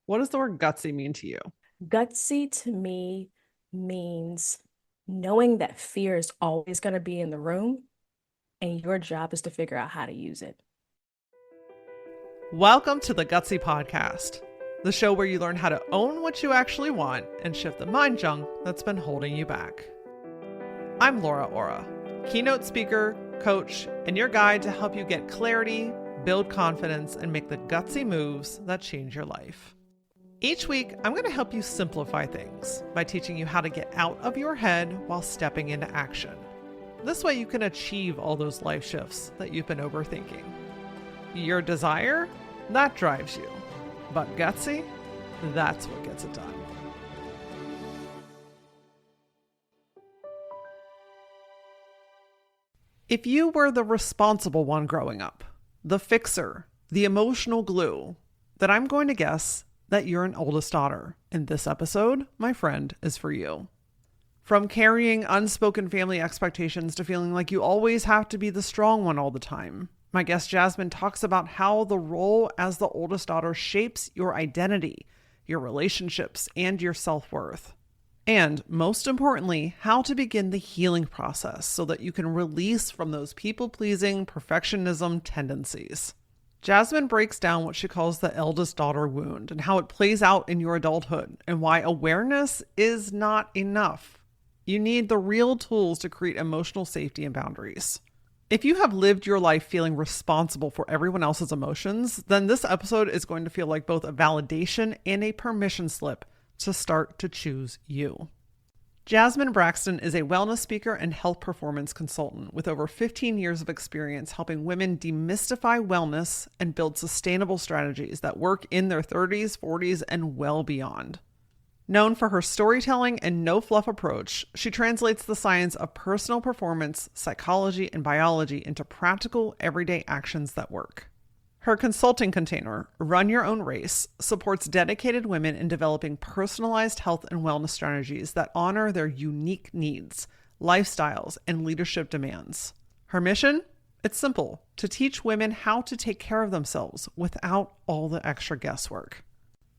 What does the word gutsy mean to you? Gutsy to me means knowing that fear is always going to be in the room and your job is to figure out how to use it. Welcome to the Gutsy Podcast, the show where you learn how to own what you actually want and shift the mind junk that's been holding you back. I'm Laura Ora, keynote speaker, coach, and your guide to help you get clarity, build confidence, and make the gutsy moves that change your life. Each week, I'm going to help you simplify things by teaching you how to get out of your head while stepping into action. This way you can achieve all those life shifts that you've been overthinking. Your desire, that drives you. But gutsy, that's what gets it done. If you were the responsible one growing up, the fixer, the emotional glue, then I'm going to guess that you're an oldest daughter, and this episode, my friend, is for you. From carrying unspoken family expectations to feeling like you always have to be the strong one all the time, my guest Jasmine talks about how the role as the oldest daughter shapes your identity, your relationships, and your self-worth. And most importantly, how to begin the healing process so that you can release from those people-pleasing perfectionism tendencies. Jasmine breaks down what she calls the eldest daughter wound and how it plays out in your adulthood and why awareness is not enough. You need the real tools to create emotional safety and boundaries. If you have lived your life feeling responsible for everyone else's emotions, then this episode is going to feel like both a validation and a permission slip to start to choose you. Jasmine Braxton is a wellness speaker and health performance consultant with over 15 years of experience helping women demystify wellness and build sustainable strategies that work in their 30s, 40s, and well beyond. Known for her storytelling and no-fluff approach, she translates the science of personal performance, psychology, and biology into practical, everyday actions that work. Her consulting container, Run Your Own Race, supports dedicated women in developing personalized health and wellness strategies that honor their unique needs, lifestyles, and leadership demands. Her mission? It's simple: to teach women how to take care of themselves without all the extra guesswork.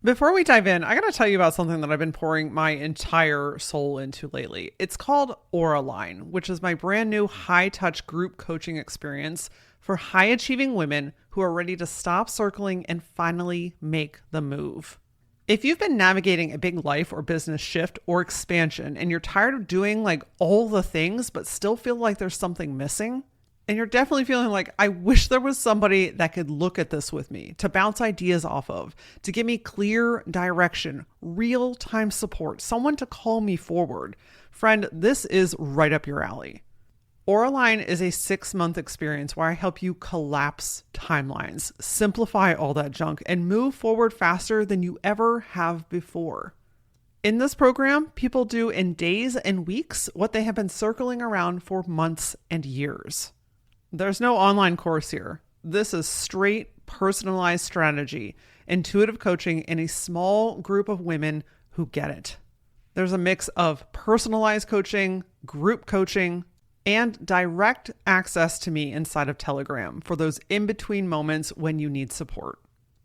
Before we dive in, I got to tell you about something that I've been pouring my entire soul into lately. It's called Aura Line, which is my brand new high-touch group coaching experience for high-achieving women who are ready to stop circling and finally make the move. If you've been navigating a big life or business shift or expansion and you're tired of doing like all the things but still feel like there's something missing, and you're definitely feeling like, I wish there was somebody that could look at this with me, to bounce ideas off of, to give me clear direction, real-time support, someone to call me forward. Friend, this is right up your alley. Auraline is a 6-month experience where I help you collapse timelines, simplify all that junk, and move forward faster than you ever have before. In this program, people do in days and weeks what they have been circling around for months and years. There's no online course here. This is straight personalized strategy, intuitive coaching in a small group of women who get it. There's a mix of personalized coaching, group coaching, and direct access to me inside of Telegram for those in-between moments when you need support.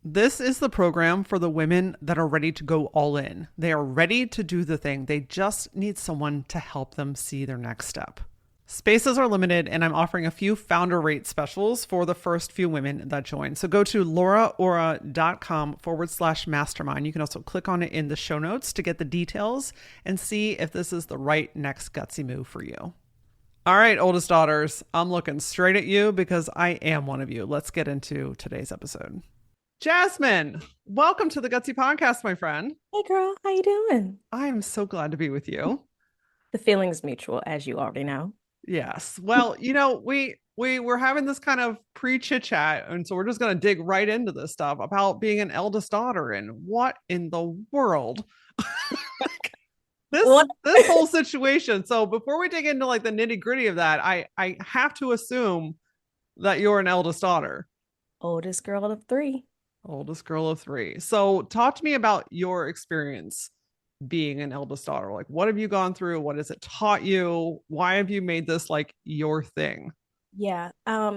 This is the program for the women that are ready to go all in. They are ready to do the thing. They just need someone to help them see their next step. Spaces are limited, and I'm offering a few founder rate specials for the first few women that join. So go to lauraora.com/mastermind. You can also click on it in the show notes to get the details and see if this is the right next gutsy move for you. All right, oldest daughters, I'm looking straight at you because I am one of you. Let's get into today's episode. Jasmine, welcome to the Gutsy Podcast, my friend. Hey girl, how you doing? I am so glad to be with you. The feeling's mutual, as you already know. Yes. Well, we were having this kind of pre-chit chat, and so we're just going to dig right into this stuff about being an eldest daughter and what in the world this What? this whole situation. So before we dig into like the nitty-gritty of that, I have to assume that you're an eldest daughter. Oldest girl of three. Oldest girl of 3. So talk to me about your experience being an eldest daughter. Like, what have you gone through? What has it taught you? Why have you made this like your thing? Yeah.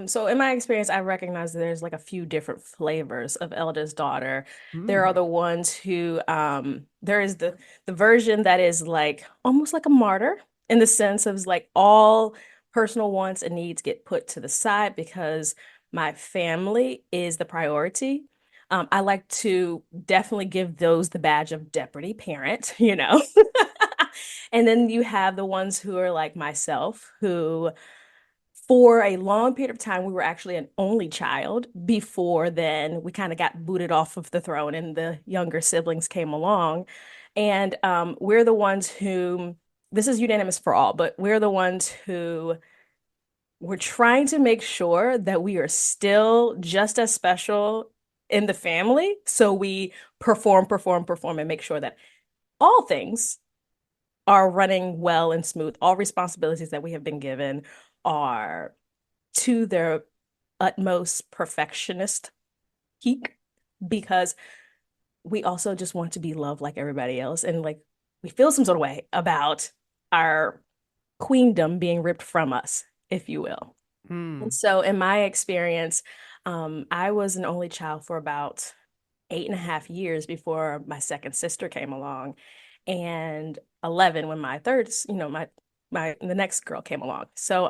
So in my experience, I recognize that there's like a few different flavors of eldest daughter. There are Mm. the ones who there is the version that is like almost like a martyr in the sense of like all personal wants and needs get put to the side because my family is the priority. I like to definitely give those the badge of deputy parent, you know. And then you have the ones who are like myself, who for a long period of time, we were actually an only child. Before then, we kind of got booted off of the throne and the younger siblings came along. And we're the ones who, this is unanimous for all, but we're the ones who we're trying to make sure that we are still just as special in the family. So we perform, perform, perform, and make sure that all things are running well and smooth. All responsibilities that we have been given are to their utmost perfectionist peak because we also just want to be loved like everybody else. And like we feel some sort of way about our queendom being ripped from us, if you will. And Mm. so in my experience, I was an only child for about 8.5 years before my second sister came along, and 11 when my third, my the next girl came along. So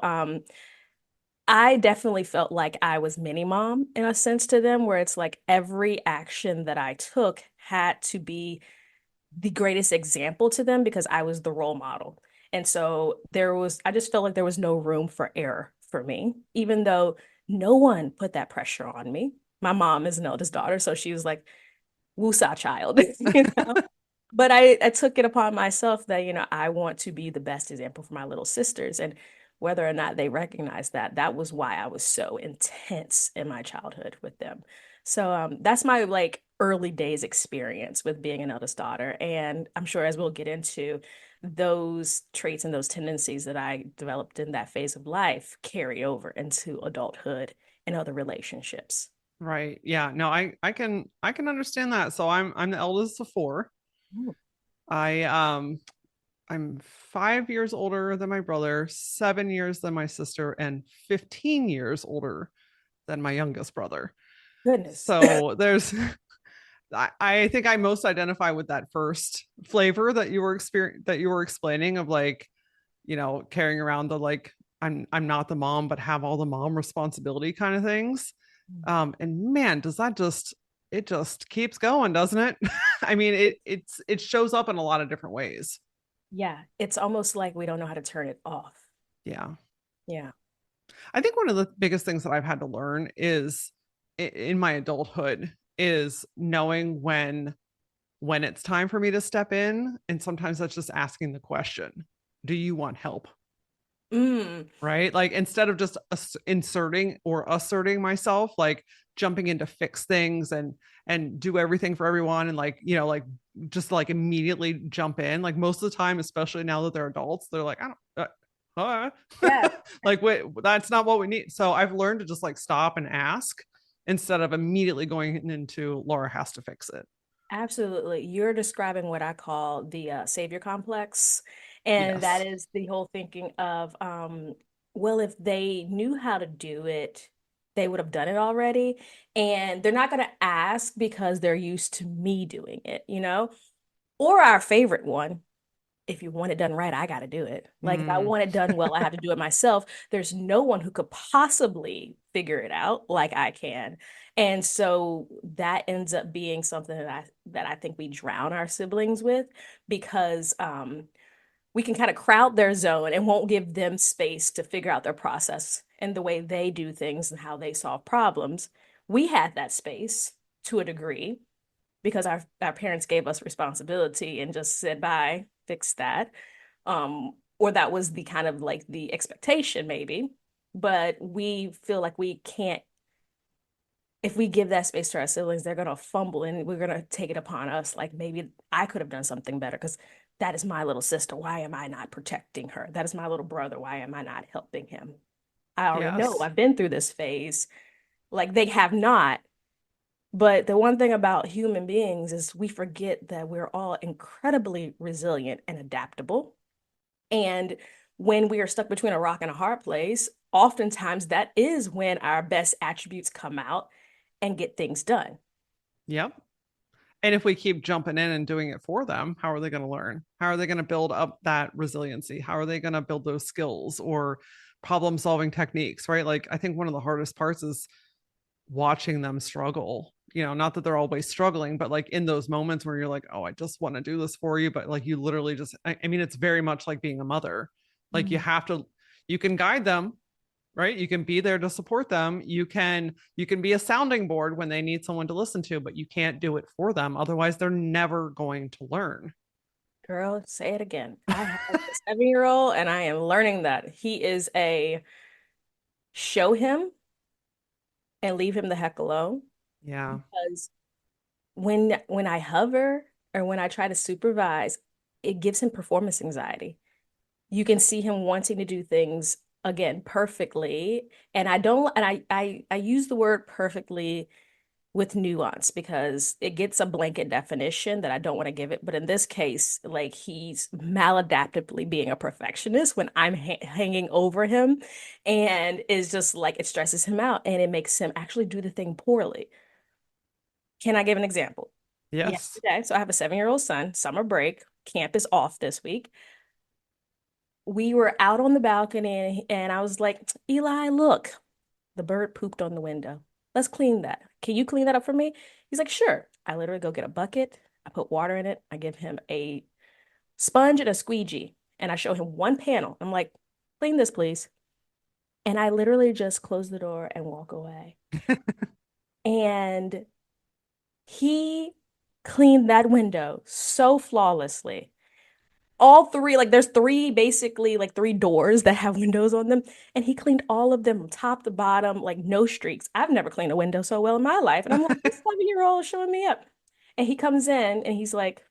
I definitely felt like I was mini mom in a sense to them, where it's like every action that I took had to be the greatest example to them because I was the role model. And so I just felt like there was no room for error for me, even though no one put that pressure on me. My mom is an eldest daughter, so she was like, woosah child, you know? But I took it upon myself that, I want to be the best example for my little sisters. And whether or not they recognize that, that was why I was so intense in my childhood with them. So that's my like early days experience with being an eldest daughter. And I'm sure as we'll get into, those traits and those tendencies that I developed in that phase of life carry over into adulthood and other relationships. Right. Yeah. No, I can understand that. So I'm the eldest of four. Ooh, I I'm 5 years older than my brother, 7 years than my sister, and 15 years older than my youngest brother. goodness. So there's I think I most identify with that first flavor that you were explaining of like, carrying around the like I'm not the mom, but have all the mom responsibility kind of things. And man, does that just it just keeps going, doesn't it? I mean, it shows up in a lot of different ways. Yeah, it's almost like we don't know how to turn it off. Yeah. Yeah. I think one of the biggest things that I've had to learn is in my adulthood is knowing when it's time for me to step in, and sometimes that's just asking the question, do you want help? Mm, Right? Like instead of just inserting or asserting myself, like jumping in to fix things and do everything for everyone and like, like just like immediately jump in. Like most of the time, especially now that they're adults, they're like, I don't yeah, like wait, that's not what we need. So I've learned to just like stop and ask instead of immediately going into Laura has to fix it. absolutely. You're describing what I call the savior complex. And that Yes. is the whole thinking of, well, if they knew how to do it, they would have done it already. And they're not going to ask because they're used to me doing it, you know? Or our favorite one, if you want it done right, I got to do it. Like if I Mm, want it done well, I have to do it myself. There's no one who could possibly figure it out like I can. And so that ends up being something that I think we drown our siblings with because we can kind of crowd their zone and won't give them space to figure out their process and the way they do things and how they solve problems. We had that space to a degree because our parents gave us responsibility and just said, bye, fix that. Or that was the kind of like the expectation, maybe. But we feel like we can't, if we give that space to our siblings, they're going to fumble and we're going to take it upon us. Like maybe I could have done something better because that is my little sister. Why am I not protecting her? That is my little brother. Why am I not helping him? I already know. yes. I've been through this phase. Like they have not. But the one thing about human beings is we forget that we're all incredibly resilient and adaptable. And when we are stuck between a rock and a hard place, oftentimes that is when our best attributes come out and get things done. Yep. And if we keep jumping in and doing it for them, how are they going to learn? How are they going to build up that resiliency? How are they going to build those skills or problem solving techniques, right? Like, I think one of the hardest parts is watching them struggle. Not that they're always struggling, but like in those moments where you're like, oh, I just want to do this for you. But like you literally just, I mean, it's very much like being a mother. Like you Mhm. have to, you can guide them, right? You can be there to support them. You can be a sounding board when they need someone to listen to, but you can't do it for them. Otherwise, they're never going to learn. Girl, say it again. I have a 7-year-old and I am learning that he is a show him and leave him the heck alone. Yeah. Because when I hover or when I try to supervise, it gives him performance anxiety. You can see him wanting to do things again perfectly. And I use the word perfectly with nuance because it gets a blanket definition that I don't want to give it. But in this case, like he's maladaptively being a perfectionist when I'm hanging over him and it's just like it stresses him out and it makes him actually do the thing poorly. Can I give an example? Yes. Yesterday, so I have a 7-year-old son, summer break, camp is off this week. We were out on the balcony and I was like, Eli, look, the bird pooped on the window. Let's clean that. Can you clean that up for me? He's like, sure. I literally go get a bucket. I put water in it. I give him a sponge and a squeegee. And I show him one panel. I'm like, clean this, please. And I literally just close the door and walk away. And he cleaned that window so flawlessly. All three, like there's three, basically like three doors that have windows on them. And he cleaned all of them from top to bottom, like no streaks. I've never cleaned a window so well in my life. And I'm like, this 7-year-old showing me up. And he comes in and he's like,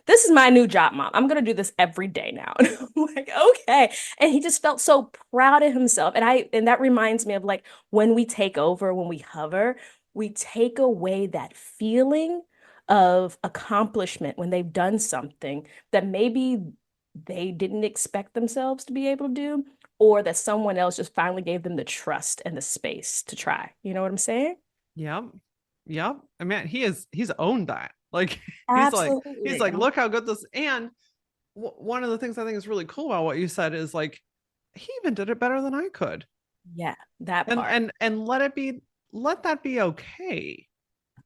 this is my new job, mom. I'm gonna do this every day now. And I'm like, okay. And he just felt so proud of himself. And that reminds me of like when we take over, when we hover, we take away that feeling of accomplishment when they've done something that maybe they didn't expect themselves to be able to do, or that someone else just finally gave them the trust and the space to try. You know what I'm saying? Yep. Yep. I mean, he's owned that. Like he's like, Absolutely. look how good this. And one of the things I think is really cool about what you said is like he even did it better than I could. Yeah, that And part. and and let that be okay.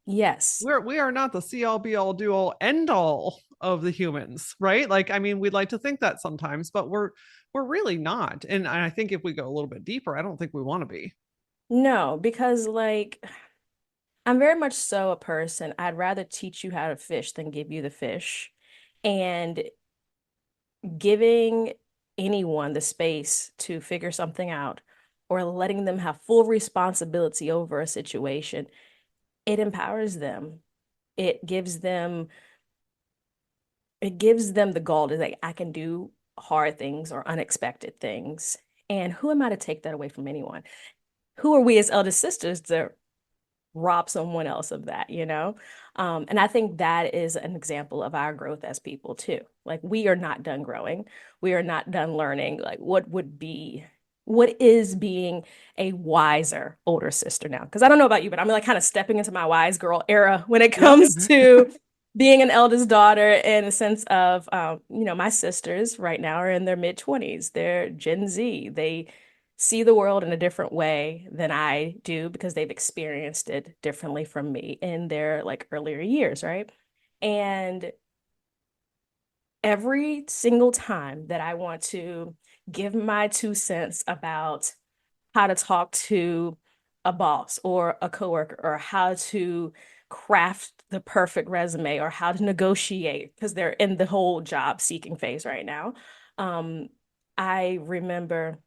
Yes. We are not the see all be all do all end all of the humans, right? Like, I mean, we'd like to think that sometimes, but we're really not. And I think if we go a little bit deeper, I don't think we want to be. No, because like I'm very much so a person. I'd rather teach you how to fish than give you the fish. And giving anyone the space to figure something out or letting them have full responsibility over a situation, it empowers them. It gives them it gives them the gall to say, I can do hard things or unexpected things. And who am I to take that away from anyone? Who are we as eldest sisters to rob someone else of that, you know? And I think that is an example of our growth as people too. Like we are not done growing. We are not done learning. Like what is being a wiser older sister now? Because I don't know about you, but I'm like kind of stepping into my wise girl era when it Yep. comes to being an eldest daughter in the sense of, my sisters right now are in their mid 20s. They're Gen Z. They see the world in a different way than I do because they've experienced it differently from me in their like earlier years, right? And every single time that I want to give my 2 cents about how to talk to a boss or a coworker or how to craft the perfect resume or how to negotiate because they're in the whole job seeking phase right now. Um, I remember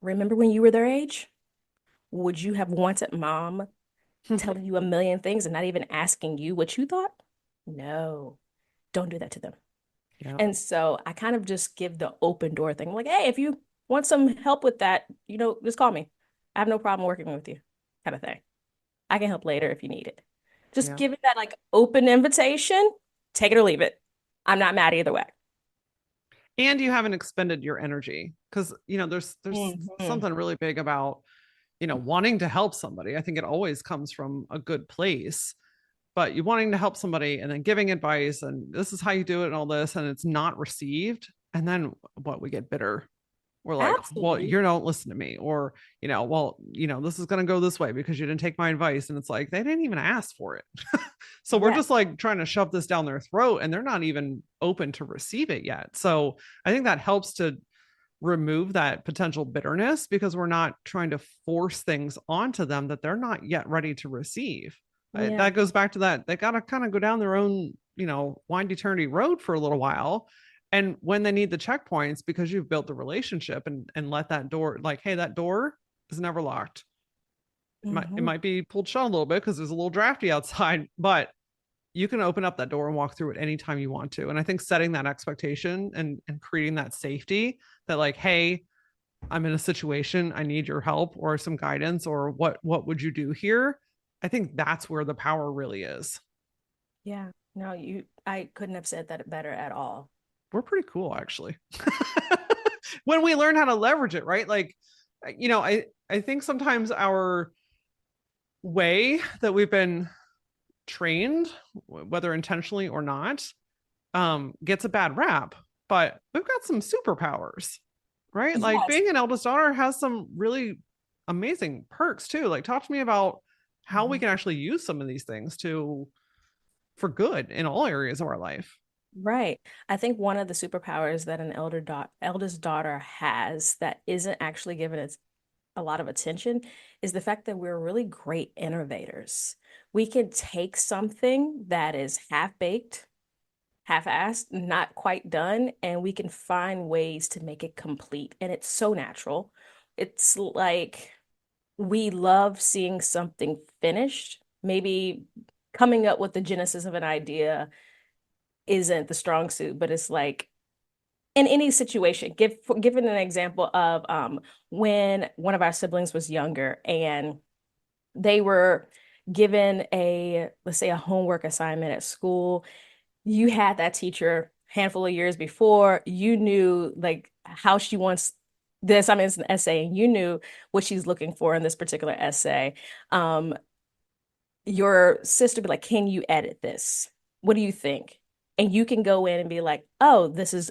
when you were their age? Would you have wanted mom telling you a million things and not even asking you what you thought? No, don't do that to them. Yeah. And so I kind of just give the open door thing. I'm like, hey, if you want some help with that, just call me. I have no problem working with you, kind of thing. I can help later if you need it. Just Yeah. give it that like open invitation, take it or leave it. I'm not mad either way. And you haven't expended your energy because, there's Hmm. something really big about, wanting to help somebody. I think it always comes from a good place, but you wanting to help somebody and then giving advice and this is how you do it and all this, and it's not received. And then what, we get bitter. We're like, well, Absolutely. you don't listen to me, or, well, this is going to go this way because you didn't take my advice. And it's like, they didn't even ask for it. So we're Yes. just like trying to shove this down their throat and they're not even open to receive it yet. So I think that helps to remove that potential bitterness because we're not trying to force things onto them that they're not yet ready to receive. Yeah. That goes back to that. They got to kind of go down their own, wind eternity road for a little while. And when they need the checkpoints, because you've built the relationship and let that door, like, hey, that door is never locked. It Hmm. might be pulled shut a little bit because there's a little drafty outside, but you can open up that door and walk through it anytime you want to. And I think setting that expectation and creating that safety that, like, hey, I'm in a situation, I need your help or some guidance, or what would you do here? I think that's where the power really is. Yeah. No, I couldn't have said that better at all. We're pretty cool actually. When we learn how to leverage it, right? Like, I think sometimes our way that we've been trained, whether intentionally or not, gets a bad rap, but we've got some superpowers, right? Like Yes. being an eldest daughter has some really amazing perks too. Like, talk to me about how we Mhm. can actually use some of these things to for good in all areas of our life. Right. I think one of the superpowers that an eldest daughter has that isn't actually given it a lot of attention is the fact that we're really great innovators. We can take something that is half-baked, half-assed, not quite done, and we can find ways to make it complete. And it's so natural. It's like we love seeing something finished, maybe coming up with the genesis of an idea isn't the strong suit, but it's like in any situation, given an example of when one of our siblings was younger and they were given a, let's say, a homework assignment at school. You had that teacher handful of years before, you knew like how she wants the assignment is an essay, and you knew what she's looking for in this particular essay. Um, your sister be like, can you edit this? What do you think? And you can go in and be like, oh, this is,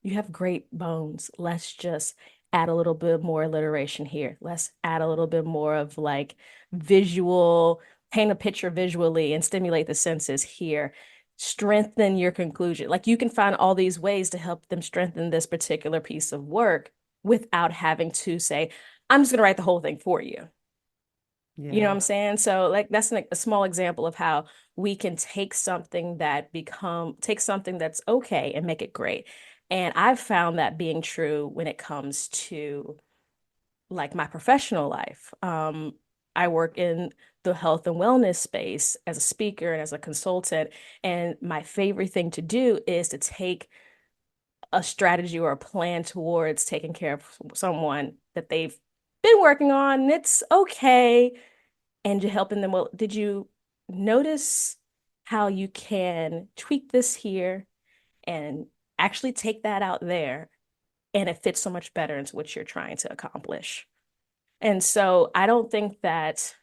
you have great bones. Let's just add a little bit more alliteration here. Let's add a little bit more of like visual, paint a picture visually and stimulate the senses here. Strengthen your conclusion. Like you can find all these ways to help them strengthen this particular piece of work without having to say, I'm just going to write the whole thing for you. You know what Yeah. I'm saying? So like that's like a small example of how we can take something that's okay and make it great. And I've found that being true when it comes to like my professional life. I work in the health and wellness space as a speaker and as a consultant. And my favorite thing to do is to take a strategy or a plan towards taking care of someone that they've been working on. And it's okay and you're helping them. Well, did you notice how you can tweak this here and actually take that out there and it fits so much better into what you're trying to accomplish? And so I don't think that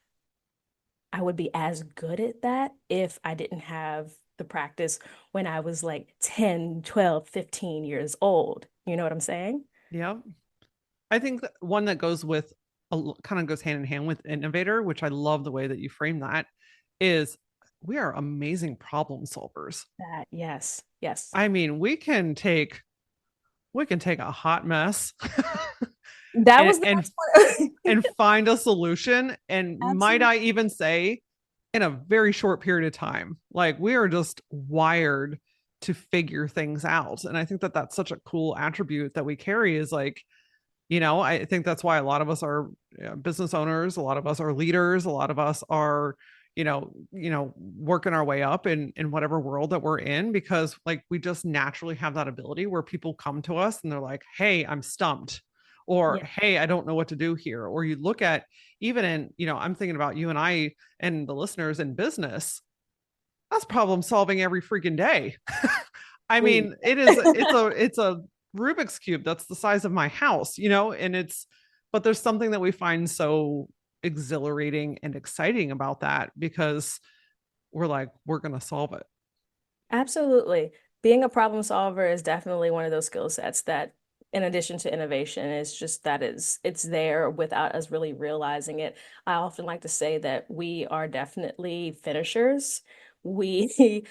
I would be as good at that if I didn't have the practice when I was like 10, 12, 15 years old. You know what I'm saying? Yeah. I think that one that goes with kind of goes hand in hand with innovator, which I love the way that you frame that, is we are amazing problem solvers. That, yes, yes. I mean, we can take a hot mess That and was the and next one. and find a solution, and might Absolutely. I even say in a very short period of time. Like, we are just wired to figure things out. And I think that that's such a cool attribute that we carry, is like, I think that's why a lot of us are business owners, a lot of us are leaders, a lot of us are, working our way up in whatever world that we're in, because like we just naturally have that ability where people come to us and they're like, "Hey, I'm stumped." Or, Yeah. "Hey, I don't know what to do here." Or you look at, even in, I'm thinking about you and I and the listeners in business, that's problem solving every freaking day. I Please. mean, it's a Rubik's Cube that's the size of my house, and but there's something that we find so exhilarating and exciting about that because we're like, we're going to solve it. Absolutely. Being a problem solver is definitely one of those skill sets that, in addition to innovation, is just that it's there without us really realizing it. I often like to say that we are definitely finishers. We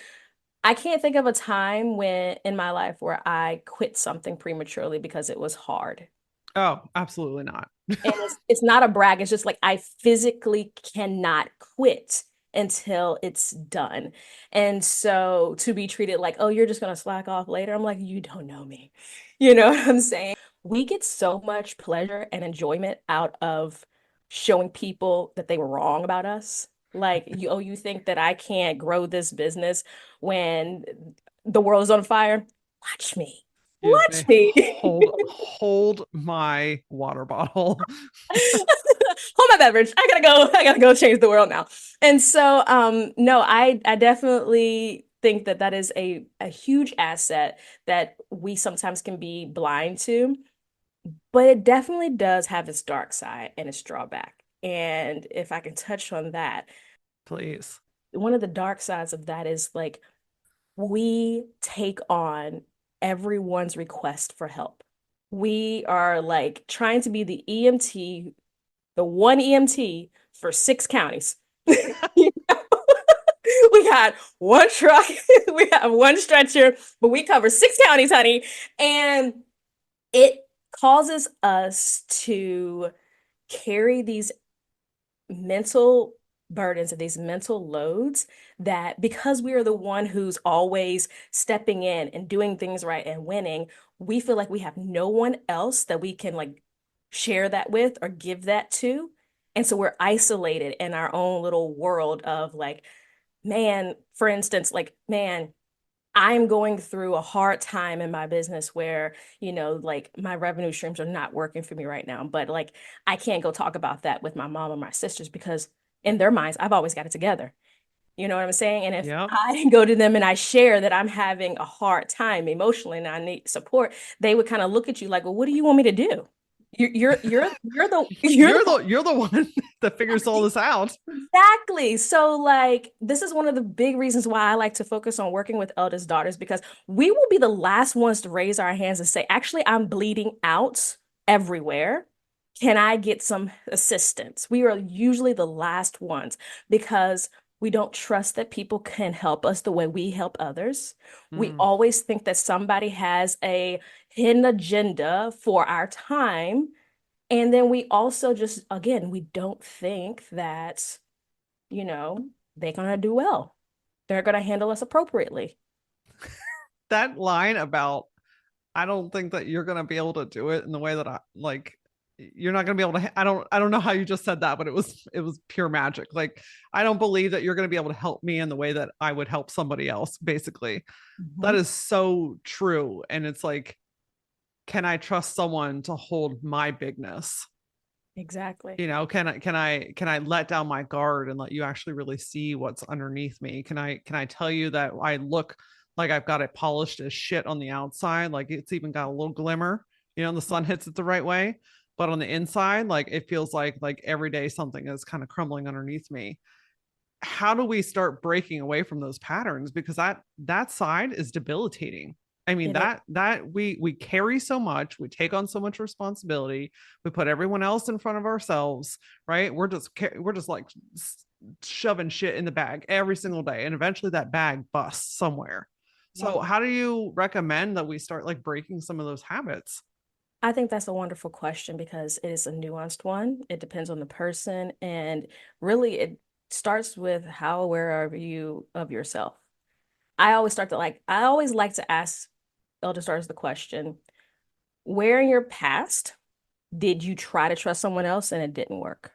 I can't think of a time when in my life where I quit something prematurely because it was hard. Oh, absolutely not. And it's not a brag. It's just like I physically cannot quit until it's done. And so to be treated like, oh, you're just gonna slack off later. I'm like, you don't know me. You know what I'm saying? We get so much pleasure and enjoyment out of showing people that they were wrong about us. Like, you think that I can't grow this business when the world is on fire? Watch me. Excuse Watch me. me. Hold my water bottle. Hold my beverage. I gotta go change the world now. And so no, I definitely think that that is a huge asset that we sometimes can be blind to, but it definitely does have its dark side and its drawback. And if I can touch on that, Please. one of the dark sides of that is like we take on everyone's request for help. We are like trying to be the EMT, the one EMT for 6 counties. You know? We got one truck, we have one stretcher, but we cover 6 counties, honey. And it causes us to carry these mental burdens and these mental loads that because we are the one who's always stepping in and doing things right and winning, we feel like we have no one else that we can like share that with or give that to. And so we're isolated in our own little world of like, man, for instance, like, man, I'm going through a hard time in my business where, like my revenue streams are not working for me right now. But like, I can't go talk about that with my mom or my sisters because in their minds, I've always got it together. You know what I'm saying? And if Yep. I go to them and I share that I'm having a hard time emotionally and I need support, they would kind of look at you like, well, what do you want me to do? You're the You're the one that figures all this out. Exactly. So, like, this is one of the big reasons why I like to focus on working with eldest daughters because we will be the last ones to raise our hands and say, actually, I'm bleeding out everywhere. Can I get some assistance? We are usually the last ones because we don't trust that people can help us the way we help others. We Mm. always think that somebody has a hidden agenda for our time. And then we also just, again, we don't think that you know, they're going to do well. They're going to handle us appropriately. That line about I don't think that you're going to be able to do it in the way that I like you're not going to be able to I don't know how you just said that, but it was pure magic. Like I don't believe that you're going to be able to help me in the way that I would help somebody else basically. That Mhm. is so true, and it's like, can I trust someone to hold my bigness? Exactly. Can I let down my guard and let you actually really see what's underneath me? Can I tell you that I look like I've got it polished as shit on the outside, like it's even got a little glimmer, and the sun hits it the right way, but on the inside, like it feels like every day something is kind of crumbling underneath me. How do we start breaking away from those patterns, because that side is debilitating. I mean, It is. that we carry so much, we take on so much responsibility, we put everyone else in front of ourselves, right? We're just like shoving shit in the bag every single day, and eventually that bag busts somewhere. So Wow. how do you recommend that we start like breaking some of those habits? I think that's a wonderful question because it is a nuanced one. It depends on the person. And really, it starts with how aware are you of yourself? I always like to ask elder stars the question, where in your past did you try to trust someone else and it didn't work?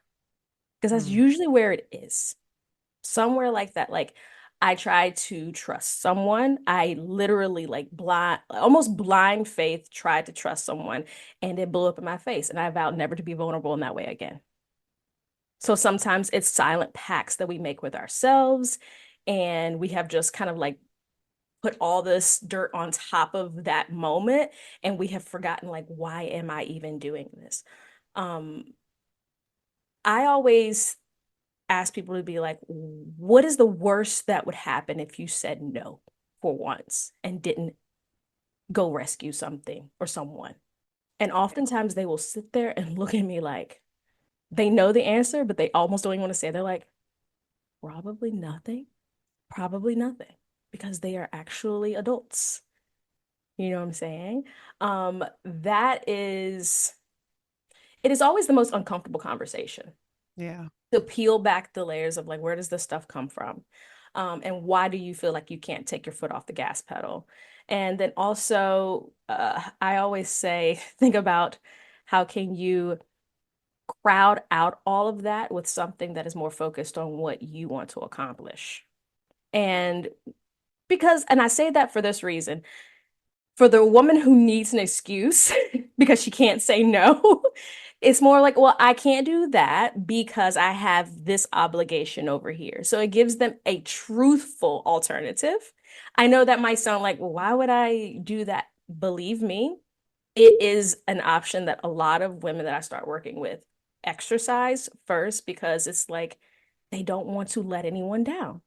Because that's Mm. usually where it is. Somewhere like that. Like I tried to trust someone. I literally like blind, almost blind faith tried to trust someone and it blew up in my face. And I vowed never to be vulnerable in that way again. So sometimes it's silent pacts that we make with ourselves. And we have just kind of like put all this dirt on top of that moment, and we have forgotten, like, why am I even doing this? Um, I always ask people to be like, what is the worst that would happen if you said no for once and didn't go rescue something or someone? And oftentimes they will sit there and look at me like they know the answer, but they almost don't even want to say it. They're like, probably nothing, probably nothing, because they are actually adults. You know what I'm saying? That is, it is always the most uncomfortable conversation Yeah. to peel back the layers of like, where does this stuff come from? And why do you feel like you can't take your foot off the gas pedal? And then also, I always say, think about how can you crowd out all of that with something that is more focused on what you want to accomplish. And and I say that for this reason, for the woman who needs an excuse because she can't say no, it's more like, well, I can't do that because I have this obligation over here. So it gives them a truthful alternative. I know that might sound like, well, why would I do that? Believe me, it is an option that a lot of women that I start working with exercise first because it's like they don't want to let anyone down.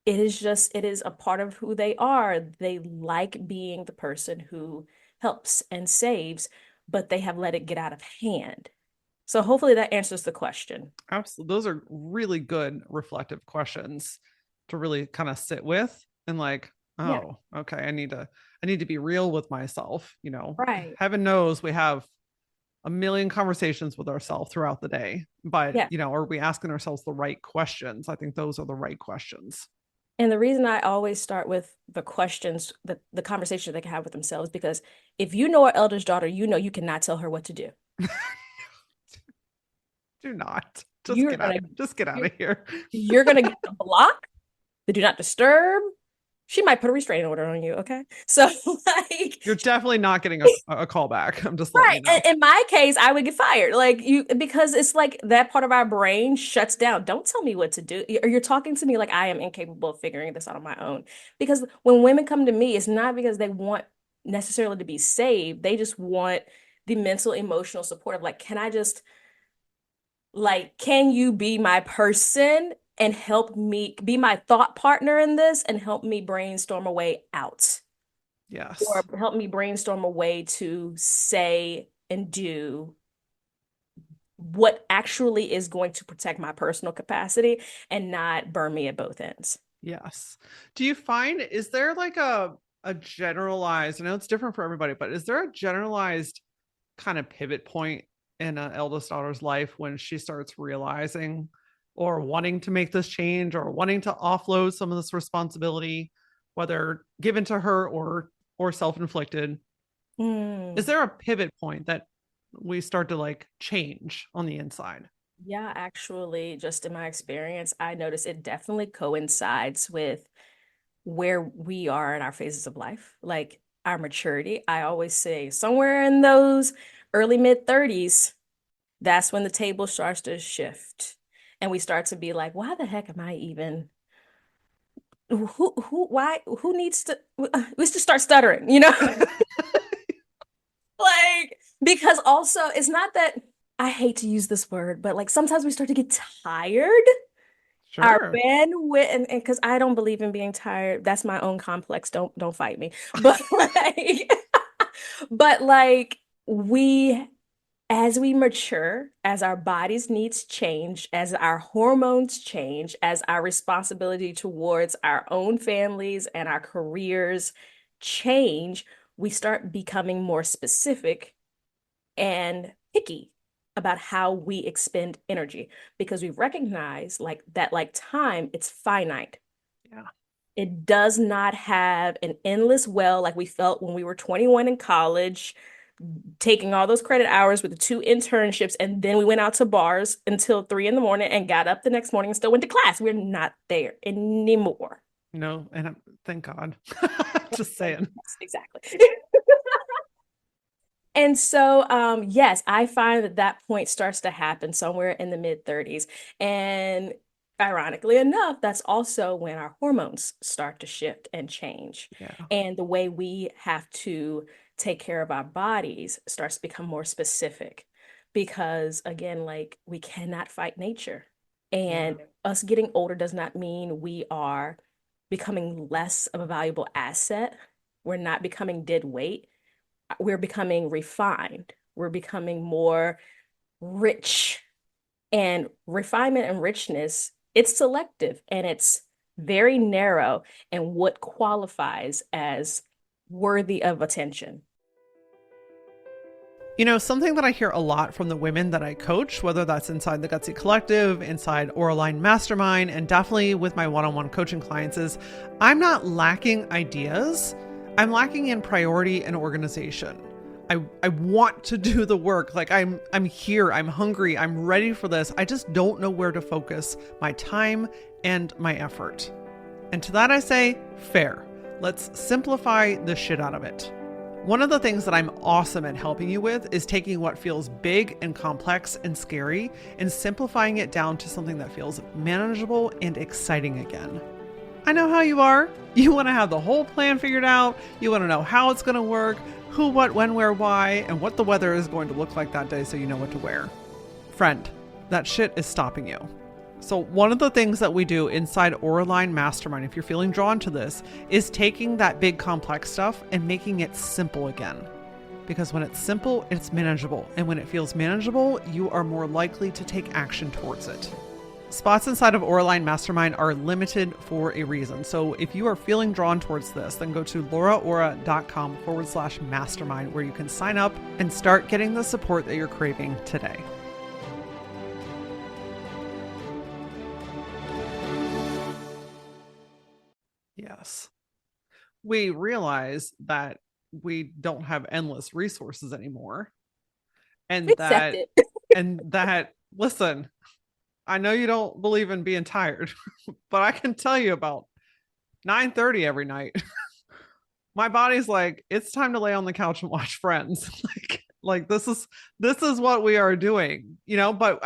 It is a part of who they are. They like being the person who helps and saves, but they have let it get out of hand. So hopefully that answers the question. Absolutely. Those are really good reflective questions to really kind of sit with and like, Yeah, oh, okay, I need to be real with myself, you know. right. Heaven knows we have a million conversations with ourselves throughout the day, but Yeah. you know, are we asking ourselves the right questions? I think those are the right questions. And the reason I always start with the questions, the conversation they can have with themselves, because if you know our eldest daughter, you know you cannot tell her what to do. Do not. You're gonna Just get out you're, of here. you're gonna get the block, the do not disturb. She might put a restraining order on you, okay? So like You're definitely not getting a call back. I'm just letting right. you know. In my case, I would get fired. Like you because it's like that part of our brain shuts down. Don't tell me what to do. Or you're talking to me like I am incapable of figuring this out on my own. Because when women come to me, it's not because they want necessarily to be saved. They just want the mental, emotional support of like, can I just like, can you be my person and help me be my thought partner in this and help me brainstorm a way out? Or Yes. help me brainstorm a way to say and do what actually is going to protect my personal capacity and not burn me at both ends. Yes. Do you find, is there like a generalized, I know it's different for everybody, but is there a generalized kind of pivot point in an eldest daughter's life when she starts realizing or wanting to make this change or wanting to offload some of this responsibility, whether given to her or self-inflicted? Is Hmm. there a pivot point that we start to like change on the inside? Yeah, actually, just in my experience, I notice it definitely coincides with where we are in our phases of life, like our maturity. I always say somewhere in those early mid 30s, that's when the table starts to shift. And we start to be like, why the heck am I even why who needs to we just start stuttering, you know? Like, because also it's not that I hate to use this word, but like sometimes we start to get tired. Our Sure. bandwidth and because I don't believe in being tired. That's my own complex. Don't fight me. But like but like we as we mature, as our bodies' needs change, as our hormones change, as our responsibility towards our own families and our careers change, we start becoming more specific and picky about how we expend energy because we recognize like that like time it's finite. Yeah. It does not have an endless well like we felt when we were 21 in college, taking all those credit hours with the two internships, and then we went out to bars until 3 in the morning and got up the next morning and still went to class. We're not there anymore. No, and thank God. Just saying. Yes, exactly. And so, yes, I find that that point starts to happen somewhere in the mid 30s. And Ironically enough, that's also when our hormones start to shift and change. Yeah. And the way we have to take care of our bodies starts to become more specific because, again, like we cannot fight nature. Yeah. And us getting older does not mean we are becoming less of a valuable asset. We're not becoming dead weight. We're becoming refined. We're becoming more rich, and refinement and richness, it's selective and it's very narrow and what qualifies as worthy of attention. You know, something that I hear a lot from the women that I coach, whether that's inside the Gutsy Collective, inside Oraline Mastermind, and definitely with my one-on-one coaching clients, is I'm not lacking ideas. I'm lacking in priority and organization. I want to do the work. Like I'm here, I'm hungry, I'm ready for this. I just don't know where to focus my time and my effort. And to that I say, fair. Let's simplify the shit out of it. One of the things that I'm awesome at helping you with is taking what feels big and complex and scary and simplifying it down to something that feels manageable and exciting again. I know how you are. You want to have the whole plan figured out. You want to know how it's going to work, who, what, when, where, why, and what the weather is going to look like that day so you know what to wear. Friend, that shit is stopping you. So one of the things that we do inside Oraline Mastermind, if you're feeling drawn to this, is taking that big complex stuff and making it simple again. Because when it's simple, it's manageable. And when it feels manageable, you are more likely to take action towards it. Spots inside of Oraline Mastermind are limited for a reason. So if you are feeling drawn towards this, then go to lauraora.com/mastermind where you can sign up and start getting the support that you're craving today. Yes. We realize that we don't have endless resources anymore. And Accept that, it. listen, I know you don't believe in being tired, but I can tell you about 9:30 every night. My body's like, it's time to lay on the couch and watch Friends. like this is what we are doing, you know, but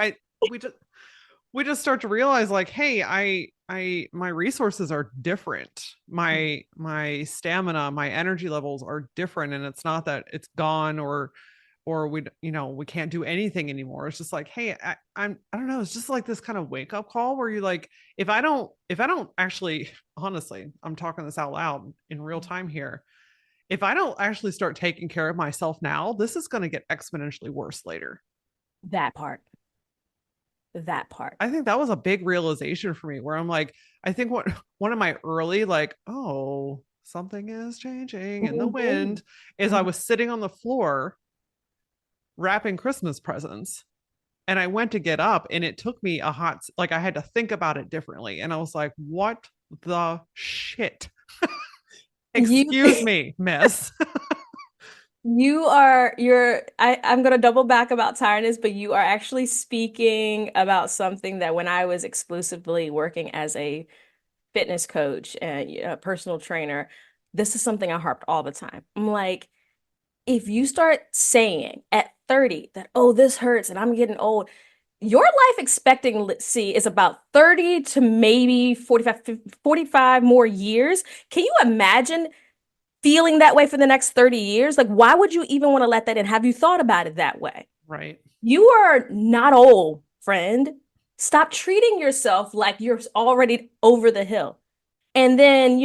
we just start to realize like, hey, my resources are different. My stamina, my energy levels are different. And it's not that it's gone or we can't do anything anymore. It's just like, hey, I don't know. It's just like this kind of wake up call where you're like, if I don't actually, honestly, I'm talking this out loud in real time here. If I don't actually start taking care of myself now, this is going to get exponentially worse later. That part. That part. I think that was a big realization for me where I'm like, I think one of my early like, oh, something is changing in the Mhm. wind is I Mhm. was sitting on the floor wrapping Christmas presents. And I went to get up and it took me like I had to think about it differently. And I was like, what the shit? You Excuse me, miss. I'm gonna double back about tiredness, but you are actually speaking about something that when I was exclusively working as a fitness coach and a personal trainer, this is something I harped all the time. I'm like, if you start saying at 30 that, oh, this hurts and I'm getting old, your life expectancy is about 30 to maybe 45 more years. Can you imagine feeling that way for the next 30 years? Like, why would you even want to let that in? Have you thought about it that way? Right. You are not old, friend. Stop treating yourself like you're already over the hill. And then,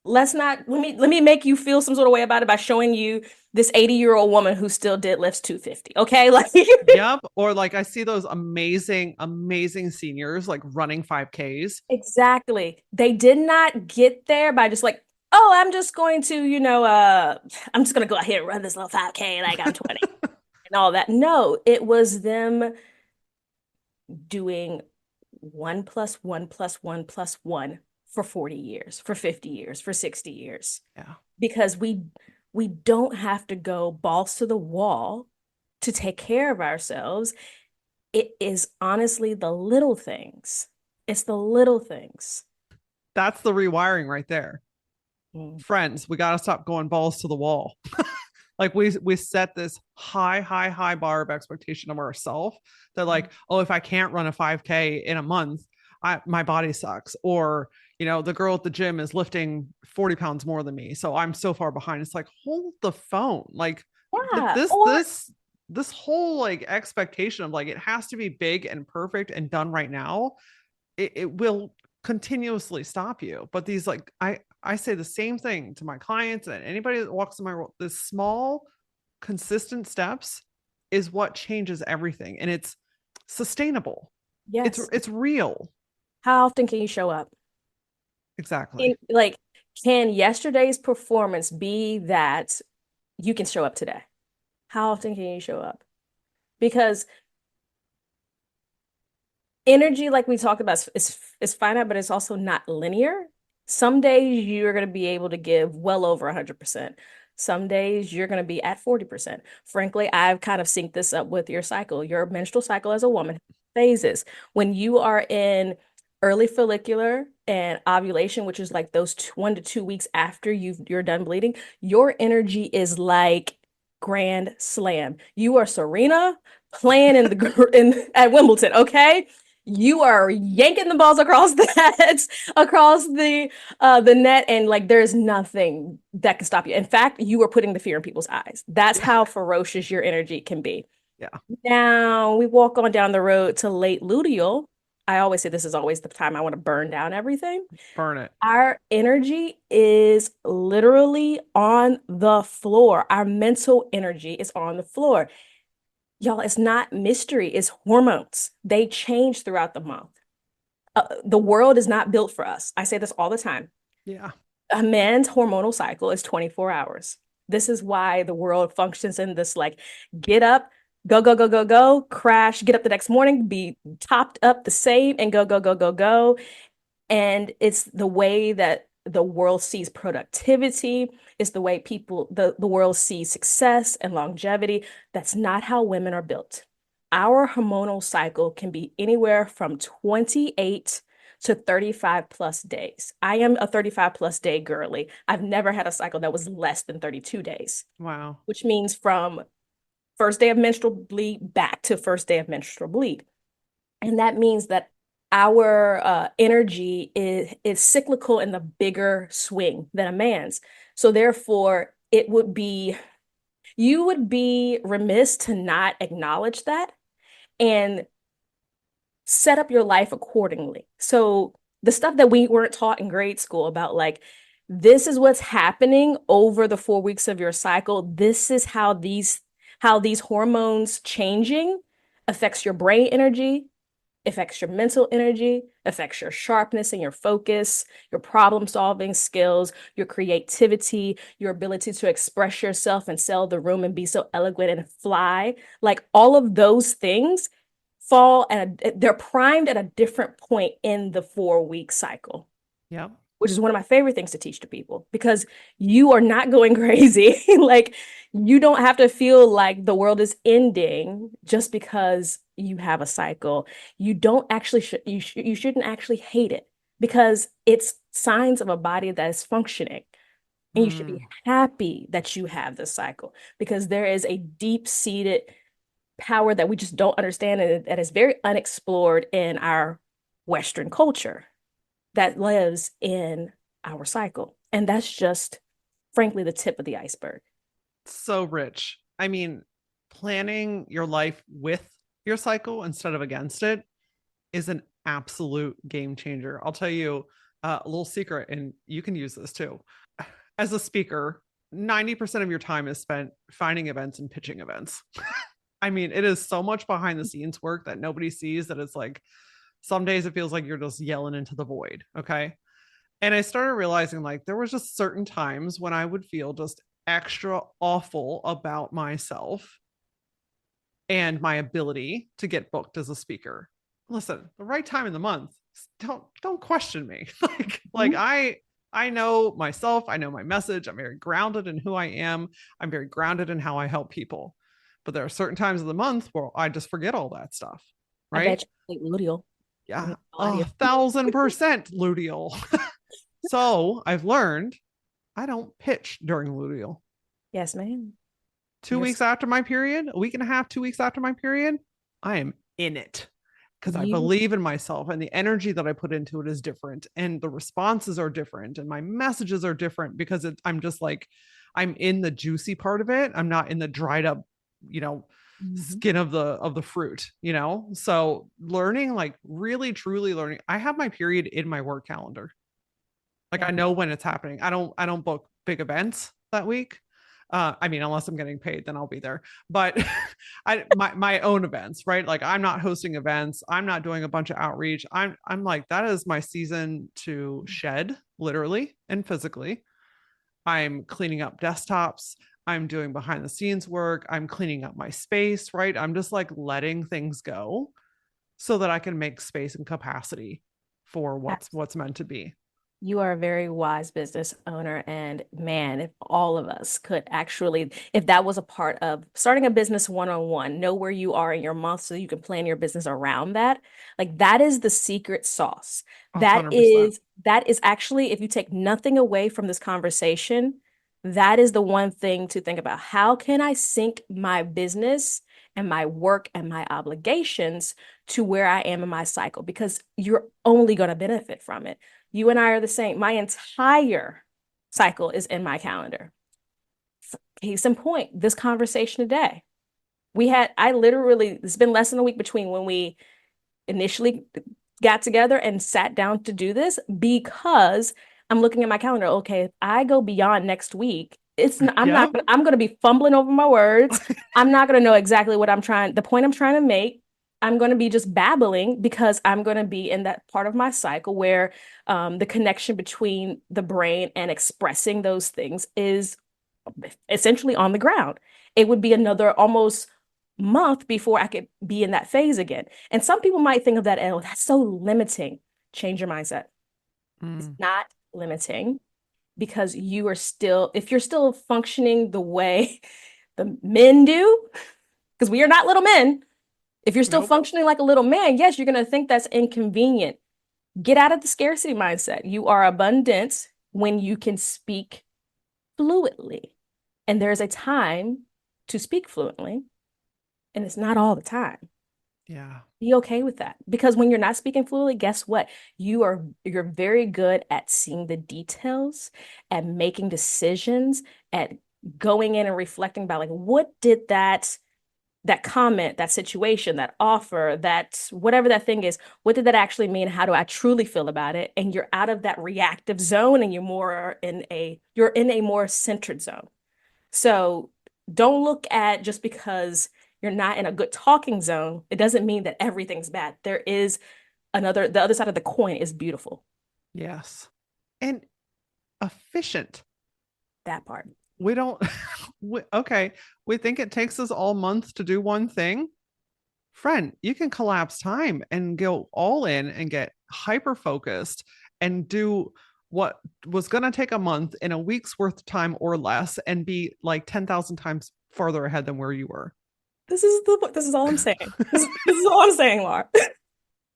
let me make you feel some sort of way about it by showing you this 80-year-old woman who still deadlifts 250. Okay? Like Yep. Or like I see those amazing, amazing seniors like running 5Ks. exactly. They did not get there by just like, oh, I'm just gonna go out here and run this little 5K like I'm 20 and all that. No, it was them doing 1 plus 1 plus 1 plus 1 for 40 years, for 50 years, for 60 years. Yeah. Because we don't have to go balls to the wall to take care of ourselves. It is honestly the little things. It's the little things. That's the rewiring right there. Mm. Friends, we got to stop going balls to the wall. Like we set this high bar of expectation of ourselves that like, oh, if I can't run a 5K in a month, my body sucks, or the girl at the gym is lifting 40 pounds more than me, so I'm so far behind. It's like, hold the phone. Like Yeah. this Or this this whole like expectation of like it has to be big and perfect and done right now, it will continuously stop you. But these, like, I say the same thing to my clients and anybody that walks in my world. This small consistent steps is what changes everything, and it's sustainable. it's yes. it's real. How often can you show up? Exactly. Like, can yesterday's performance be that you can show up today? How often can you show up? Because energy, like we talked about, is finite, but it's also not linear. Some days you're going to be able to give well over 100%. Some days you're going to be at 40%. Frankly, I've kind of synced this up with your cycle. Your menstrual cycle as a woman phases. When you are in early follicular and ovulation, which is like those 1 to 2 weeks after you're done bleeding, your energy is like grand slam. You are Serena playing at Wimbledon, okay? You are yanking the balls across the net, and like there's nothing that can stop you. In fact, you are putting the fear in people's eyes. That's Yeah. how ferocious your energy can be. Yeah. Now we walk on down the road to late luteal. I always say this is always the time I want to burn down everything. Burn it. Our energy is literally on the floor. Our mental energy is on the floor. Y'all, it's not mystery, it's hormones. They change throughout the month. The world is not built for us. I say this all the time. Yeah. A man's hormonal cycle is 24 hours. This is why the world functions in this like get up, go, go, go, go, go, crash, get up the next morning, be topped up the same, and go, go, go, go, go. And it's the way that the world sees productivity. It's the way the world sees success and longevity. That's not how women are built. Our hormonal cycle can be anywhere from 28 to 35 plus days. I am a 35 plus day girly. I've never had a cycle that was less than 32 days, Wow. which means from first day of menstrual bleed back to first day of menstrual bleed. And that means that our energy is cyclical in the bigger swing than a man's. So therefore, you would be remiss to not acknowledge that and set up your life accordingly. So the stuff that we weren't taught in grade school about like, this is what's happening over the 4 weeks of your cycle. This is how these hormones changing affects your brain energy, affects your mental energy, affects your sharpness and your focus, your problem solving skills, your creativity, your ability to express yourself and sell the room and be so eloquent and fly. Like all of those things they're primed at a different point in the 4 week cycle, Yep. which is one of my favorite things to teach to people because you are not going crazy. Like you don't have to feel like the world is ending just because you have a cycle. You don't actually you shouldn't actually hate it because it's signs of a body that is functioning. And you should be Mm. happy that you have this cycle because there is a deep-seated power that we just don't understand and that is very unexplored in our Western culture that lives in our cycle. And that's just, frankly, the tip of the iceberg. So rich. I mean, planning your life with your cycle instead of against it is an absolute game changer. I'll tell you a little secret, and you can use this too. As a speaker, 90% of your time is spent finding events and pitching events. I mean, it is so much behind the scenes work that nobody sees, that it's like some days it feels like you're just yelling into the void. Okay. And I started realizing like there was just certain times when I would feel just extra awful about myself and my ability to get booked as a speaker. Listen, the right time in the month, don't question me. like Mhm. I know myself, I know my message. I'm very grounded in who I am. I'm very grounded in how I help people. But there are certain times of the month where I just forget all that stuff, I right? bet you hate luteal. I'm Yeah, not gonna lie to you. 1,000% luteal. So I've learned I don't pitch during luteal. Yes, ma'am. Two You're weeks after my period, a week and a half, 2 weeks after my period, I am in it. because I You, believe in myself and the energy that I put into it is different and the responses are different and my messages are different because I'm just like, I'm in the juicy part of it. I'm not in the dried up, you know, Mhm. skin of the fruit, you know? So learning, like really truly learning. I have my period in my work calendar. Like Yeah. I know when it's happening. I don't book big events that week. I mean, unless I'm getting paid, then I'll be there. But my own events, right? Like I'm not hosting events. I'm not doing a bunch of outreach. I'm like that is my season to shed, literally and physically. I'm cleaning up desktops. I'm doing behind the scenes work. I'm cleaning up my space, right? I'm just like letting things go so that I can make space and capacity for what's meant to be. You are a very wise business owner. And man, if all of us could actually, if that was a part of starting a business one-on-one, know where you are in your month so you can plan your business around that. Like that is the secret sauce. A hundred percent. That is actually, if you take nothing away from this conversation, that is the one thing to think about. How can I sync my business and my work and my obligations to where I am in my cycle? Because you're only going to benefit from it. You and I are the same. My entire cycle is in my calendar. Case in point, this conversation today. I literally, it's been less than a week between when we initially got together and sat down to do this because I'm looking at my calendar. Okay, if I go beyond next week, Yeah. I'm gonna be fumbling over my words. I'm not gonna know exactly the point I'm trying to make. I'm gonna be just babbling because I'm gonna be in that part of my cycle where the connection between the brain and expressing those things is essentially on the ground. It would be another almost month before I could be in that phase again. And some people might think of that, oh, that's so limiting. Change your mindset. It's Mm. not limiting because you are still, if you're still functioning the way the men do, because we are not little men, if you're still Nope. functioning like a little man, yes, you're going to think that's inconvenient. Get out of the scarcity mindset. You are abundant when you can speak fluidly. And there's a time to speak fluently, and it's not all the time. Yeah. Be okay with that. Because when you're not speaking fluently, guess what? You're very good at seeing the details, at making decisions, at going in and reflecting about like what did that comment, that situation, that offer, that whatever that thing is, what did that actually mean? How do I truly feel about it? And you're out of that reactive zone and you're in a more centered zone. So don't look at just because you're not in a good talking zone, it doesn't mean that everything's bad. There is the other side of the coin is beautiful. Yes. And efficient. That part. We don't, okay. We think it takes us all month to do one thing. Friend, you can collapse time and go all in and get hyper focused and do what was going to take a month in a week's worth of time or less and be like 10,000 times farther ahead than where you were. This is all I'm saying. This is all I'm saying, Laura.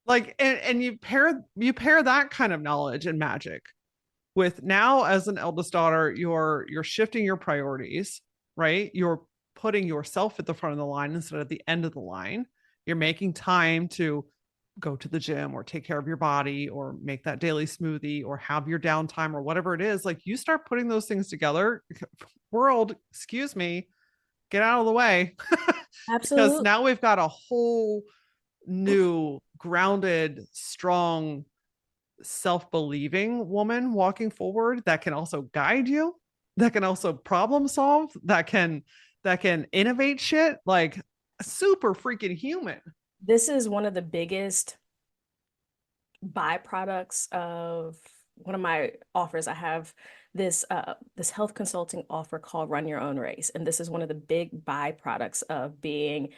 Like and you pair that kind of knowledge and magic with now as an eldest daughter, you're shifting your priorities, right? You're putting yourself at the front of the line instead of the end of the line. You're making time to go to the gym or take care of your body or make that daily smoothie or have your downtime or whatever it is. Like you start putting those things together, world, excuse me, get out of the way. Because Absolutely. now we've got a whole new grounded, strong, self-believing woman walking forward that can also guide you, that can also problem solve, that can innovate shit, like super freaking human. This is one of the biggest byproducts of one of my offers. I have this health consulting offer called Run Your Own Race, and this is one of the big byproducts of being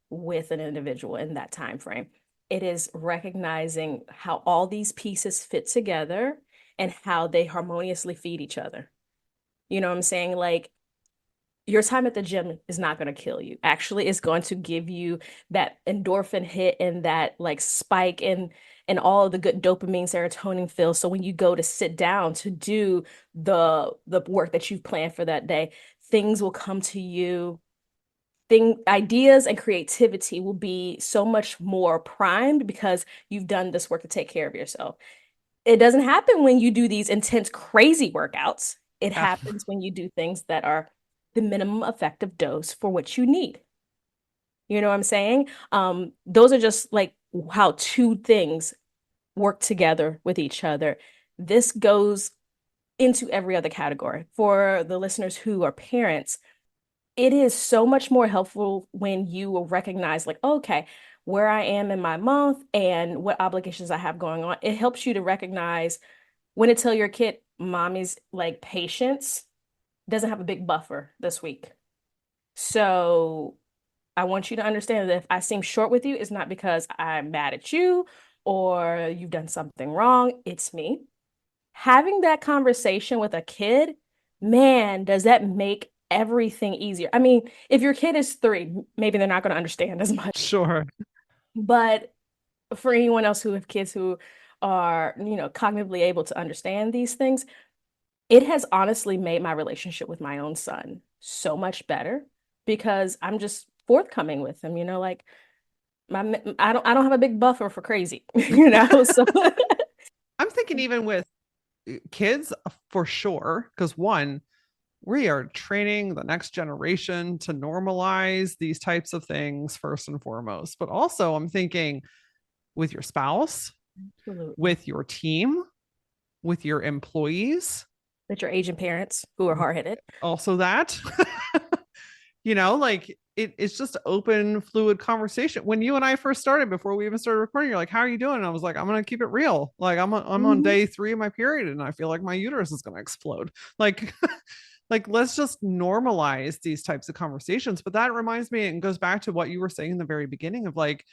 with an individual in that time frame. It is recognizing how all these pieces fit together and how they harmoniously feed each other. You know what I'm saying? Like your time at the gym is not going to kill you. Actually, it's going to give you that endorphin hit and that like spike and all of the good dopamine, serotonin feels. So when you go to sit down to do the work that you've planned for that day, things will come to you ideas and creativity will be so much more primed because you've done this work to take care of yourself. It doesn't happen when you do these intense, crazy workouts. It Yeah. happens when you do things that are the minimum effective dose for what you need. You know what I'm saying? Those are just like how two things work together with each other. This goes into every other category. For the listeners who are parents, it is so much more helpful when you will recognize, like, okay, where I am in my month and what obligations I have going on. It helps you to recognize when to tell your kid, mommy's like patience doesn't have a big buffer this week. So I want you to understand that if I seem short with you, it's not because I'm mad at you or you've done something wrong. It's me. Having that conversation with a kid, man, does that make everything easier. I mean, if your kid is 3, maybe they're not going to understand as much. Sure. But for anyone else who have kids who are, cognitively able to understand these things, it has honestly made my relationship with my own son so much better because I'm just forthcoming with him, like I don't have a big buffer for crazy, so I'm thinking even with kids for sure, because one, we are training the next generation to normalize these types of things first and foremost. But also, I'm thinking with your spouse, absolutely. with your team, with your employees, That your Asian parents who are hard-headed. also that. Like it's just open, fluid conversation. When you and I first started, before we even started recording, you're like, "How are you doing?" And I was like, "I'm gonna keep it real. Like I'm on Mhm. day 3 of my period, and I feel like my uterus is gonna explode." Like, like let's just normalize these types of conversations. But that reminds me, and goes back to what you were saying in the very beginning of like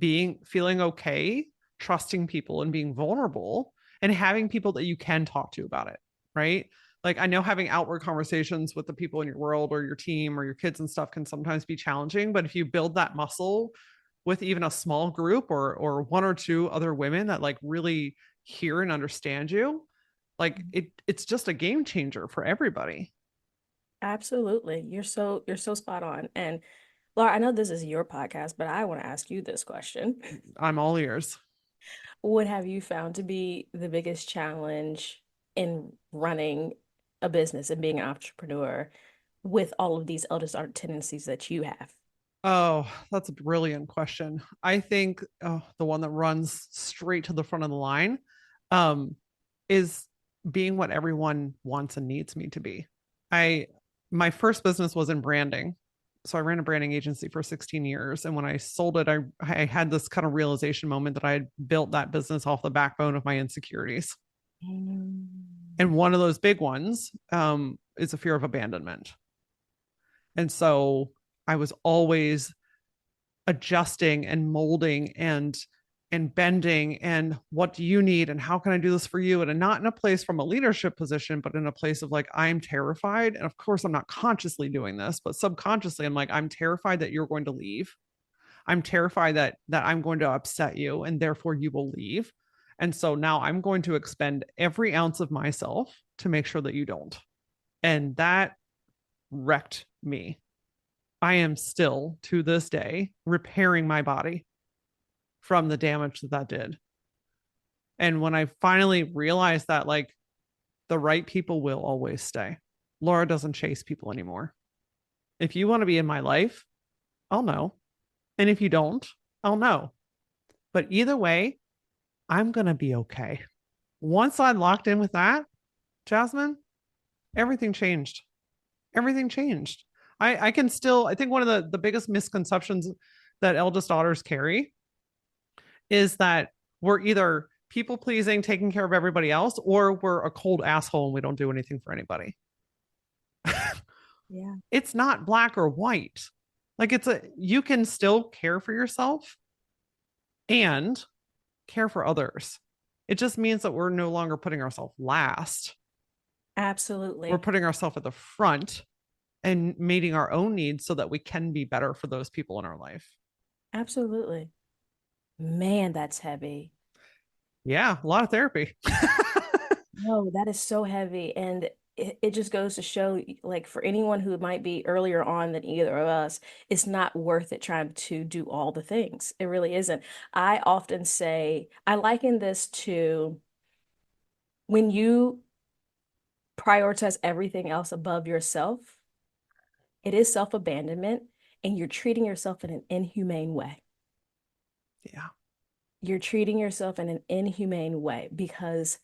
feeling okay, trusting people, and being vulnerable, and having people that you can talk to about it, right? Like I know having outward conversations with the people in your world or your team or your kids and stuff can sometimes be challenging, but if you build that muscle with even a small group or one or two other women that like really hear and understand you, like it's just a game changer for everybody. Absolutely. You're so spot on. And Laura, I know this is your podcast, but I want to ask you this question. I'm all ears. What have you found to be the biggest challenge in running a business and being an entrepreneur with all of these eldest art tendencies that you have? Oh, that's a brilliant question. I think the one that runs straight to the front of the line um, is being what everyone wants and needs me to be. I My first business was in branding. So I ran a branding agency for 16 years. And when I sold it, I had this kind of realization moment that I had built that business off the backbone of my insecurities. Mm. And one of those big ones is a fear of abandonment. And so I was always adjusting and molding and bending and what do you need and how can I do this for you, and not in a place from a leadership position but in a place of like I'm terrified, and of course I'm not consciously doing this but subconsciously I'm like I'm terrified that you're going to leave. I'm terrified that I'm going to upset you and therefore you will leave, and so now I'm going to expend every ounce of myself to make sure that you don't. And that wrecked me. I am still to this day repairing my body from the damage that that did. And when I finally realized that, like, the right people will always stay. Laura doesn't chase people anymore. If you want to be in my life, I'll know. And if you don't, I'll know. But either way, I'm going to be okay. Once I locked in with that, Jasmine, everything changed. Everything changed. I can still, I think one of the biggest misconceptions that eldest daughters carry is that we're either people pleasing, taking care of everybody else, or we're a cold asshole and we don't do anything for anybody. Yeah, It's not black or white. Like you can still care for yourself and care for others. It just means that we're no longer putting ourselves last. We're absolutely. putting ourselves at the front and meeting our own needs so that we can be better for those people in our life. Absolutely. Man, that's heavy. Yeah, a lot of therapy. No, that is so heavy. And it just goes to show, like, for anyone who might be earlier on than either of us, it's not worth it trying to do all the things. It really isn't. I often say, I liken this to when you prioritize everything else above yourself, it is self-abandonment, and you're treating yourself in an inhumane way. Yeah. You're treating yourself in an inhumane way because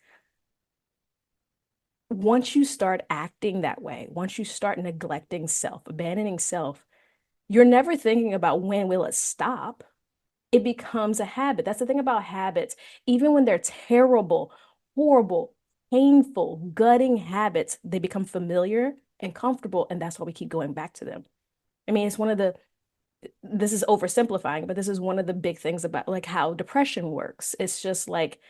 once you start acting that way, once you start neglecting self, abandoning self, you're never thinking about when will it stop. It becomes a habit. That's the thing about habits. Even when they're terrible, horrible, painful, gutting habits, they become familiar and comfortable, and that's why we keep going back to them. I mean, it's one of the, this is oversimplifying, but this is one of the big things about like how depression works. It's just like,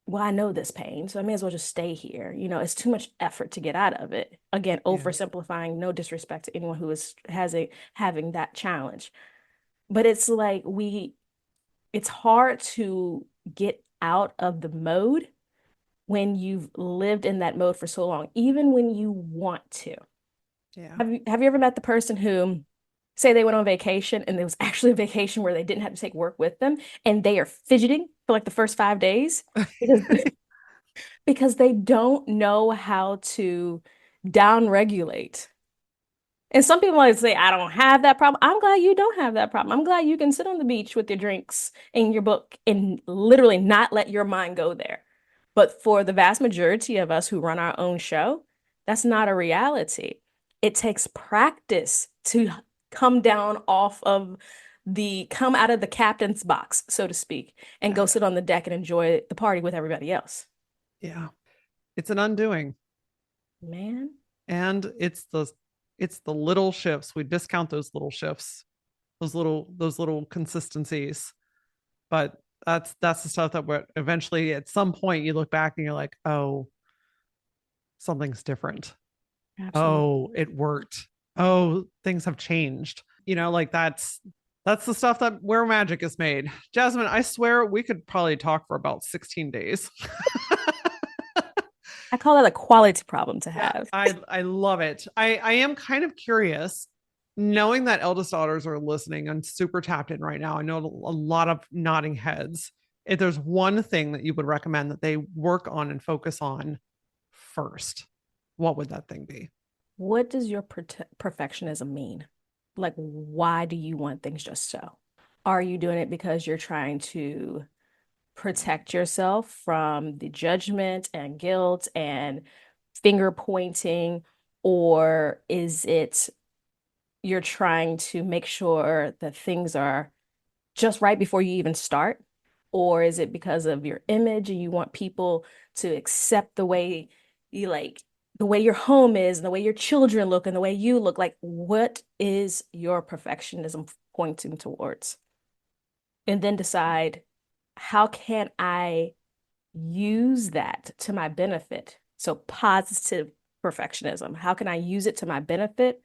well, I know this pain, so I may as well just stay here. It's too much effort to get out of it. Again, Yeah. oversimplifying, no disrespect to anyone who is having that challenge. But it's like it's hard to get out of the mode when you've lived in that mode for so long, even when you want to. Yeah. Have you ever met the person who say they went on vacation and there was actually a vacation where they didn't have to take work with them and they are fidgeting for like the first 5 days because because they don't know how to down regulate. And some people might say, I don't have that problem. I'm glad you don't have that problem. I'm glad you can sit on the beach with your drinks and your book and literally not let your mind go there. But for the vast majority of us who run our own show, that's not a reality. It takes practice to come out of the captain's box, so to speak, and Yeah. go sit on the deck and enjoy the party with everybody else. Yeah. It's an undoing. Man, And it's the little shifts. We discount those little shifts, those little consistencies. But that's the stuff that we're eventually at some point you look back and you're like, oh, something's different. absolutely. Oh, it worked. Oh, things have changed. Like that's the stuff that where magic is made. Jasmine, I swear we could probably talk for about 16 days. I call that a quality problem to Yeah, have. I love it. I am kind of curious, knowing that eldest daughters are listening and super tapped in right now. I know a lot of nodding heads. If there's one thing that you would recommend that they work on and focus on first, what would that thing be? What does your perfectionism mean? Like, why do you want things just so? Are you doing it because you're trying to protect yourself from the judgment and guilt and finger pointing? Or is it you're trying to make sure that things are just right before you even start? Or is it because of your image and you want people to accept the way you like the way your home is and the way your children look and the way you look? Like, what is your perfectionism pointing towards? And then decide, how can I use that to my benefit? So positive perfectionism. How can I use it to my benefit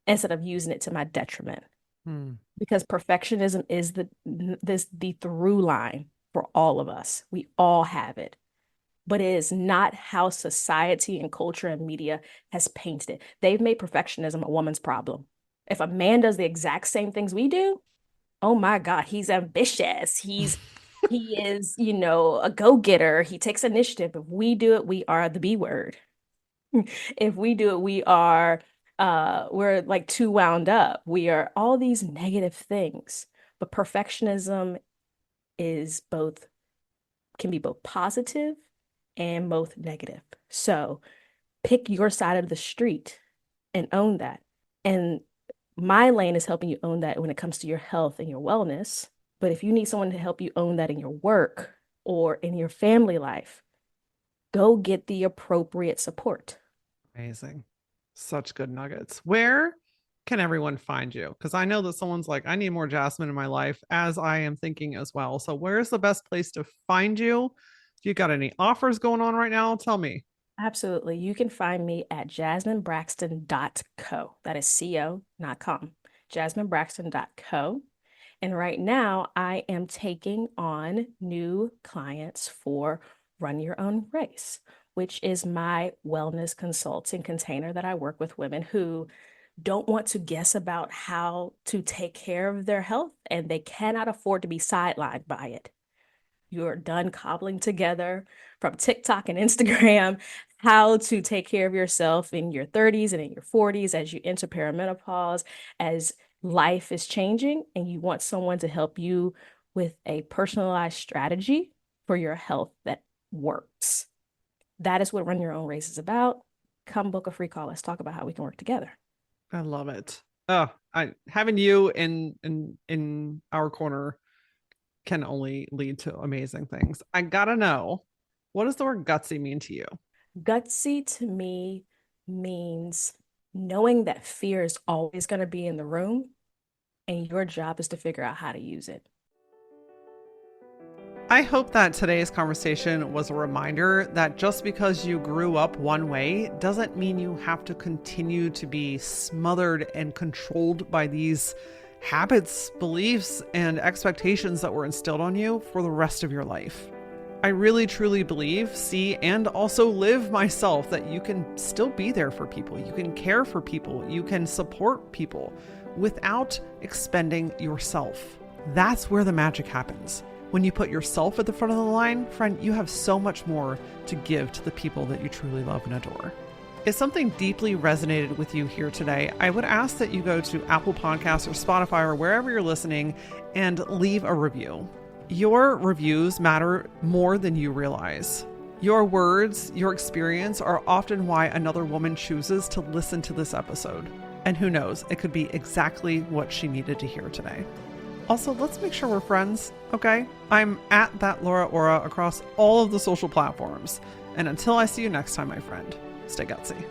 instead of using it to my detriment? Hmm. Because perfectionism is the through line for all of us. We all have it, but it is not how society and culture and media has painted it. They've made perfectionism a woman's problem. If a man does the exact same things we do, oh my God, he's ambitious. He is, a go-getter. He takes initiative. If we do it, we are the B word. If we do it, we're like too wound up. We are all these negative things. But perfectionism is both can be both positive and both negative. So pick your side of the street and own that. And my lane is helping you own that when it comes to your health and your wellness. But if you need someone to help you own that in your work or in your family life, go get the appropriate support. Amazing. Such good nuggets. Where can everyone find you? Because I know that someone's like, I need more Jasmine in my life, as I am thinking as well. So, where's the best place to find you? Do you got any offers going on right now? Tell me. Absolutely. You can find me at jasminebraxton.co. That is co, not com. jasminebraxton.co. And right now, I am taking on new clients for Run Your Own Race, which is my wellness consulting container that I work with women who don't want to guess about how to take care of their health and they cannot afford to be sidelined by it. You're done cobbling together from TikTok and Instagram how to take care of yourself in your 30s and in your 40s as you enter perimenopause, as life is changing, and you want someone to help you with a personalized strategy for your health that works. That is what Run Your Own Race is about. Come book a free call. Let's talk about how we can work together. I love it. Oh, having you in our corner can only lead to amazing things. I gotta know, what does the word gutsy mean to you? Gutsy to me means knowing that fear is always going to be in the room and your job is to figure out how to use it. I hope that today's conversation was a reminder that just because you grew up one way doesn't mean you have to continue to be smothered and controlled by these habits, beliefs, and expectations that were instilled on you for the rest of your life. I really truly believe, see, and also live myself that you can still be there for people. You can care for people. You can support people without expending yourself. That's where the magic happens. When you put yourself at the front of the line, friend, you have so much more to give to the people that you truly love and adore. If something deeply resonated with you here today, I would ask that you go to Apple Podcasts or Spotify or wherever you're listening and leave a review. Your reviews matter more than you realize. Your words, your experience are often why another woman chooses to listen to this episode. And who knows, it could be exactly what she needed to hear today. Also, let's make sure we're friends, okay? I'm at that Laura Ora across all of the social platforms. And until I see you next time, my friend, stay gutsy.